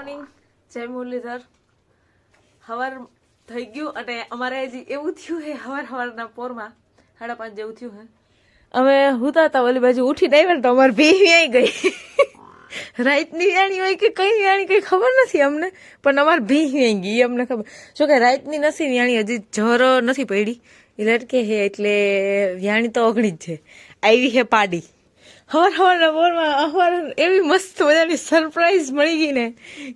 Morning, જય મુરલીધર. હવાર થઈ ગયું અને અમારે હજી એવું થયું હે હવારના પોરમાં 5:30 જેવું થયું હે. અમે હુતા હતા ઓલી બાજુ ઉઠીને આવ્યા ને તો અમારી ભી આવી ગઈ. રાતની વ્યાણી હોય કે કઈ વ્યાણી કઈ ખબર નથી અમને, પણ અમારી ભી આવી ગઈ અમને ખબર. જો કે રાતની નથી વ્યાણી, હજી જર નથી પડી એ લટકે હે એટલે વ્યાણી તો અઘડી જ છે. આવી હે પાડી હવારના પોરમાં. અમારે એવી મસ્ત મજાની સરપ્રાઈઝ મળી ગઈ ને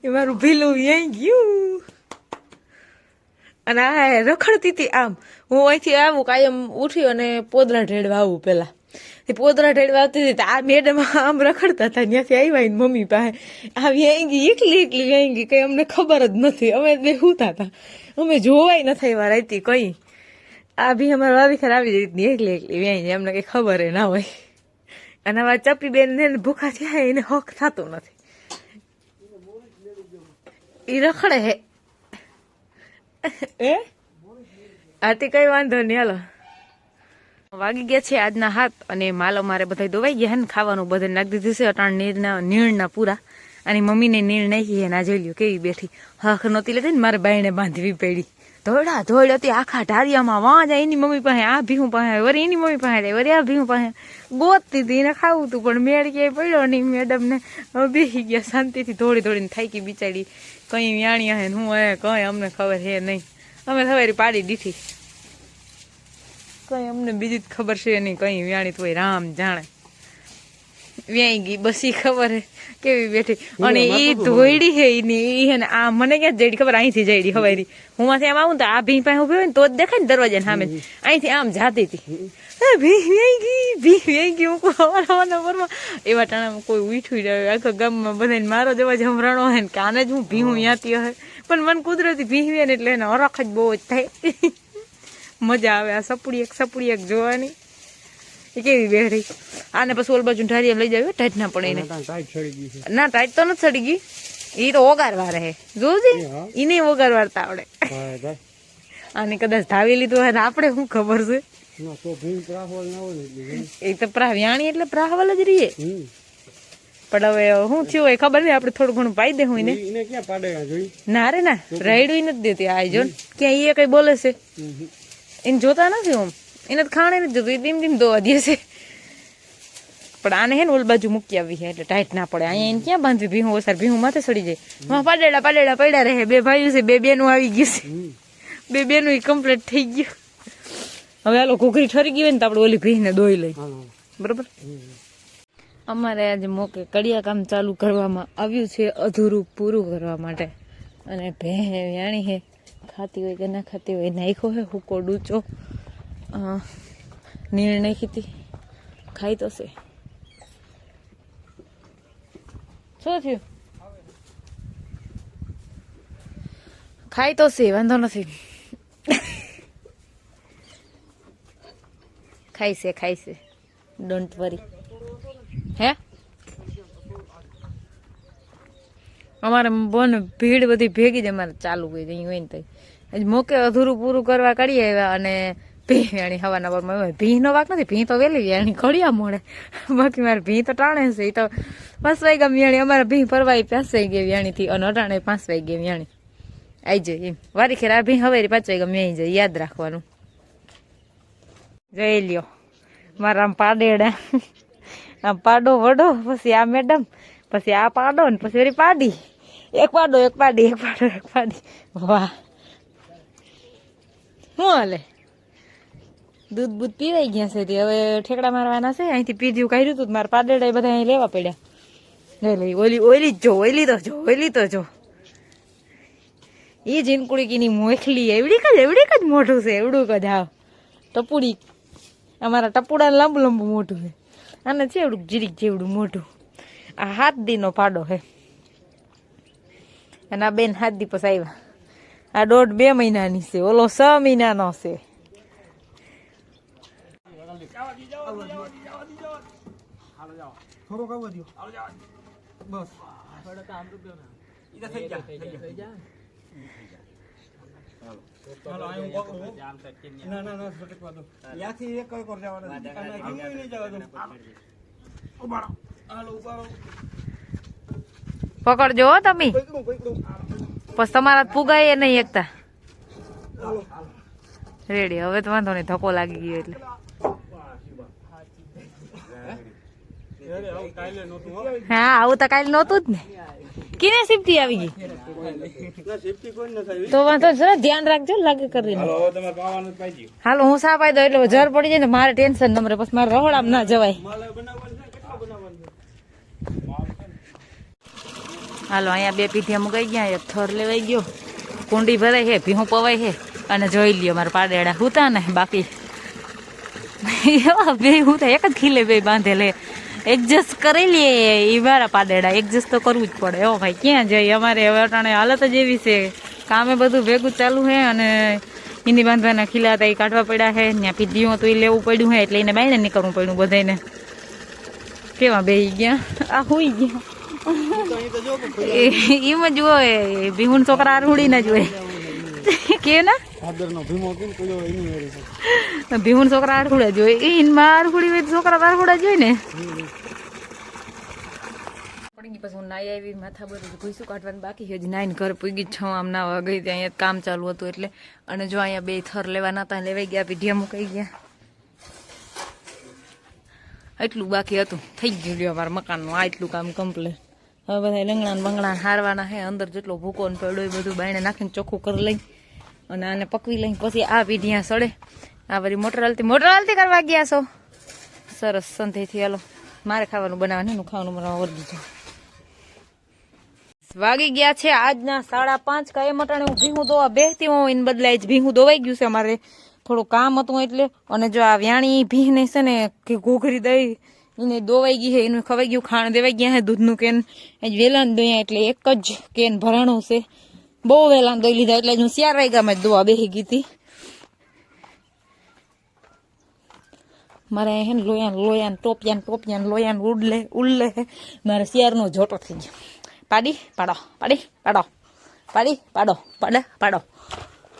એ મારું ભીલું વ્યાઈ ગયું. અને આ રખડતી હતી આમ. હું અહીંથી આવું કાયમ ઉઠી અને પોદરા ઢેડવા આવું પેલા. એ પોદરા ઢેડવા આવતી હતી આ મેડમ આમ રખડતા હતા. ત્યાંથી આવ્યા ને મમ્મી પાસે આ વ્યાઈ ગઈ, એકલી વ્યાઈ ગઈ, કઈ અમને ખબર જ નથી. અમે બે હુતા હતા, અમે જોવાય નથી એવા રાતી કઈ. આ ભી અમારા વાવીખર આવી રીતની એકલી વ્યાઈ જાય, અમને કઈ ખબર ના હોય. અને હવે ચપી બેન ને ભૂખા થયા એને હક થતો નથી. એ રખડે હે એ આથી કઈ વાંધો નહીં. હાલો વાગી ગયા છે આજના 7 અને માલો મારે બધા દોવાઈ ગયા ને ખાવાનું બધે નાખી દીધું છે. અટાણ નીણના પૂરા અને મમ્મીને નીણ નાખી ના જોઈ લ્યો કેવી બેઠી. હક નહોતી લેતી ને મારે બાઈને બાંધવી પડી. ધોળા ધોળ હતી આખા ઢારિયામાં. વાં જાય એની મમ્મી પાસે, આ ભીહું પાસે, વરી એની મમ્મી પાસે જાય, વરી આ ભીહું પાસે ગોતતી હતી. એને ખાવું હતું પણ મેળ ક્યાંય પડ્યો નહીં. મેડમ ને હવે બેસી ગયા શાંતિથી. થોડી થોડીને થાકી બિચારી. કઈ વ્યાણી હે હું હે કઈ અમને ખબર હે નહીં. અમે સવારી પાડી દીધી, કઈ અમને બીજી જ ખબર છે નહીં. કઈ વ્યાણી તો રામ જાણે વ્યાઈ ગઈ બસ ઈ ખબર હે કેવી બેઠી. અને ઈ ધોઈડી હે ઈ હે ને આ મને ક્યાં જઈડી ખબર, અહીંથી જઈડી હવારી. હું માંથી આમ આવું તો આ ભી પાસે ઉભી હોય ને તો જ દેખાય ને દરવાજા સામે. અહીંથી આમ જાતી હતી. ભી વ્યાઈ ગઈ. હું હવારના પોરમાં એવા ટાણામાં કોઈ ઉઠ્યું જાય આખા ગામમાં બધાને મારો જવા જમરાણો હોય ને કે આને જ હું ભીહું યાતી હે. પણ મને કુદરતી ભીહવે ને એટલે એને હરખ જ બહુ જ થાય. મજા આવે આ સપડી એક જોવાની. એ કેવી બેઠી. આને પછી ઓલ બાજુ ઢારિયા લઈ જાવ, ટાઈટ ના પડે એને. ના ટાઈટ તો નથી ચડી ગઈ, એ તો ઓગારવા રહે. જોજે એને ઓગારવારતા આવડે. આને કદાચ ધાવી લીધું હોય આપણે શું ખબર છે. એ તો વ્યાણી એટલે પ્રાહવલ જ રહીએ. પણ હવે શું થયું હોય ખબર નહીં. આપણે થોડું ઘણું પાઈ દે હું ને. ના રે ના રાયડું નથી દેતી. આ જો ક્યાં એ કઈ બોલે છે એને જોતા નથી. આમ એને ખાણે નથી જોતું, એ ધીમ ધીમ દોવા દે છે. પણ આને હે ને ઓલ બાજુ મૂકી આવી છે એટલે ટાઈટ ના પડે. અહીંયા એને ક્યાં બાંધવી ભીહું ઓસાર ભીહું માથે ચડી જાય. પાડેડા પડ્યા રહે. 2 ભાઈઓ છે, 2 બેનું આવી ગયું છે. 2 બેનું કમ્પ્લીટ થઈ ગયું. હવે આલો ઘૂઘરી ઠરી ગઈ હોય ને તો આપણે ઓલી ભીને દોઈ લઈ. બરોબર. અમારે આજે મોકે કડિયા કામ ચાલુ કરવામાં આવ્યું છે, અધૂરું પૂરું કરવા માટે. અને ભેં વ્યાણી હે, ખાતી હોય કે ના ખાતી હોય નાખ્યો હે હુકો ડૂચો. નીણ નાખી હતી, ખાઈ તો છે. શું થયું? ખાઈ તો છે, વાંધો નથી. ખાઈ છે ડોન્ટ વરી. હે અમારે બોન ભીડ બધી ભેગી જ અમારે ચાલુ હોય હોય ને તો મોકે અધૂરું પૂરું કરવા કાઢીએ આવ્યા. અને ભી વ્યાણી હવાના પરમાં હોય. ભી નો વાક નથી, ભી તો વેલી વ્યાણી ઘડિયા મળે. બાકી મારે ભી તો ટાણે છે. એ તો 5 વાગ્યા વ્યાણી. અમારે ભી ફરવાઈ 5 વાગ્યા વ્યાણી થી અને અટાણે 5 વાગ્યા વ્યાણી આવી જાય. એમ વારી ખેર આ ભી હવારી 5 વાગ્યા વ્યાઈ જાય, યાદ રાખવાનું. જોઈ લ્યો મારા આમ પાડેડા. આમ પાડો વડો, પછી આ મેડમ, પછી આ પાડો ને પછી વળી પાડી. એક પાડો. વાહ શું હાલે? દૂધ બૂધ પીવાઈ ગયા છે. હવે ઠેકડા મારવાના છે. અહીંથી પીધ્યું કાઢ્યું હતું મારા પાડેડા બધા અહીં લેવા પડ્યા. લઈ ઓલી જ જો, ઓલી તો જો એ જીનકુડી કીની મોખલી એવડીક જ મોટું છે. એવડું જ આવ ટપુડી. અમારા ટપુડા લાંબુ મોટું છે. આને છે એવડું જીરીક જેવડું મોટું. આ 7 દીનો પાડો હે. અને આ બેન 7 દી પછી આવ્યા. આ 1.5-2 મહિનાની છે. ઓલો 6 મહિનાનો છે. પકડજો હો તમે, પછી તમારા પુગાય નહીં એકતા. રેડી, હવે તો વાંધો નહીં, ધક્કો લાગી ગયો એટલે. હા, આવું તો કાલે નહોતું જ ને. કિને સિફ્ટી આવી ગઈ તો વાંધો છે, ધ્યાન રાખજો લાગે કરીને. હાલો, હું સા પાઈ દઉં એટલે જર પડી જાય ને મારે ટેન્શન નમરે, પછી મારે રહોડામાં ના જવાય. હાલો, અહીંયા 2 પીઠિયા મુકાઈ ગયા, એક થર લેવાઈ ગયો, કુંડી ભરાય છે, ભીહું પવાય છે. અને જોઈ લ્યો મારા પાડેડા હુતા ને બાકી બે હુતા એક જ ખીલે બે બાંધેલે, એડજસ્ટ કરી લઈએ. એ મારા પાડેડા એડજસ્ટ તો કરવું જ પડે. હો ભાઈ, ક્યાં જઈએ, અમારે હવે અટાણે હાલત જ એવી છે, કામે બધું ભેગું ચાલુ છે. અને ઈની બાંધવાના ખીલા હતા એ કાઢવા પડ્યા છે, ત્યાં પીધીઓ તો એ લેવું પડ્યું છે, એટલે એને બાઈને નીકળવું પડ્યું બધાને. કેવા બેહી ગયા, આ હુઈ ગયા એમાં જુઓ, ભીમુન છોકરા આરહુડી ના જોએ કે ના ભીમુન છોકરા આરહુડા જોઈ, ઈનમાં આરહુડી હોય છોકરા આરહુડા જોઈ ને. પછી હું નાઈ આવી, માથા બધું ઘૂસું કાઢવાનું બાકી છે, નાઈને ઘર પૂગી છ આમ નાવા ગઈ, ત્યાં અહીંયા કામ ચાલુ હતું એટલે. અને જો અહીંયા 2 થર લેવાના હતા, લેવાઈ ગયા, પીઢિયા મુકાઈ ગયા, એટલું બાકી હતું. થઈ ગયું અમારા મકાનનું આ એટલું કામ કમ્પ્લીટ. હવે બધા લંગણા બંગણા હારવાના છે, અંદર જેટલો ભૂકો ને પડ્યો એ બધું બાયણે નાખીને ચોખ્ખું કરી લઈ અને આને પકવી લઈ. પછી આ પીઢિયા સડે. આ બધી મોટર હાલતી કરવા ગયા છો. સરસ, સંધેથી હાલો, મારે ખાવાનું બનાવવાનું, એનું ખાવાનું બનાવવા વર્ગી છે. વાગી ગયા છે આજના 5:30. કાંઈ મટાણે હું ભીહું ધોવા બેસતી હોઉં, એને બદલે જ ભીહું ધોવાઈ ગયું છે. અમારે થોડું કામ હતું એટલે. અને જો આ વ્યાણી ભીહને છે ને કે ઘોઘરી દઈ એને દોવાઈ ગઈ છે, એનું ખવાઈ ગયું, ખાણ દેવાઈ ગયા છે, દૂધનું કેન વેલાન દોયા, એટલે એક જ કેન ભરાણું છે. બહુ વેલાન દઈ લીધા એટલે હું 4 વાગ્યામાં જ દોવા બેસી ગઈ હતી. મારે હે ને લોયાન ટોપિયાન લોયાન ઉડલે મારે 4નો જોટો થઈ ગયો. પાડી પાડો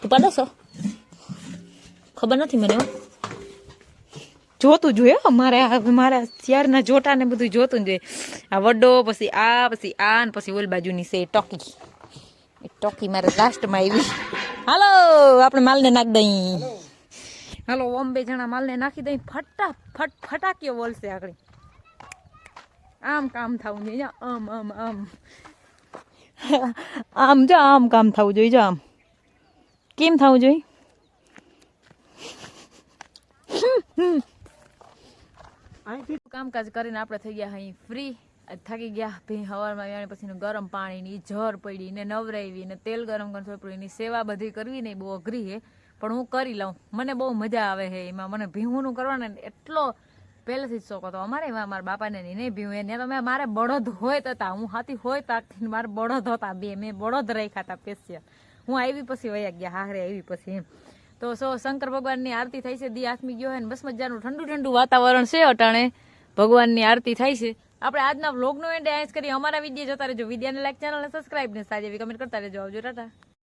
તું પાડો છો? ખબર નથી મને, જોતું જોઈએ મારા 4ના જોટા ને બધું જોતું જોઈએ. આ વડો, પછી આ ને પછી ઓલ બાજુની છે ટોકી મારે લાસ્ટમાં આવી. હાલો, આપણે માલને નાખી દઈ. હાલો, ઓમ 2 જણા માલને નાખી દઈ, ફટાકીઓ બોલશે આગળ. આમ કામ થવું જોઈએ, આમ જો આમ કામ થવું જોઈએ. જો આમ કેમ થવું જોઈએ? કામકાજ કરીને આપણે થઈ ગયા અહીં ફ્રી. થાકી ગયા, હવારમાં આવ્યા પછી ગરમ પાણીની જર પડી ને નવરાવી ને તેલ ગરમ કરી એની સેવા બધી કરવી નહીં બહુ અઘરી છે, પણ હું કરી લઉં. મને બહુ મજા આવે છે એમાં. મને ભીહુંનું કરવાનું એટલો પહેલેથી જ શોખ હતો. અમારે એમાં મારા બાપાને નહીં ભીહું, એને તો મારે બળદ હોય તો હતા, હું હાથી હોય તાકથી મારે બળદ હતા 2, મેં બળદ રાખ્યા હતા સ્પેશિયલ. હું આવી પછી વયા ગયા, હારે આવી પછી એમ. તો શંકર ભગવાનની આરતી થાય છે, દી આથમી ગયો હોય ને બસ મજાનું ઠંડુ વાતાવરણ છે અટાણે. ભગવાનની આરતી થાય છે. આપણે આજના વ્લોગનો એન્ડ આઈસ કરીએ. અમારા વિડીયો જોતા રહેજો. વિડીયોને લાઈક, ચેનલને સબસ્ક્રાઈબ ને સારી એવી કમેન્ટ કરતા રહેજો. આવજો, ટાટા.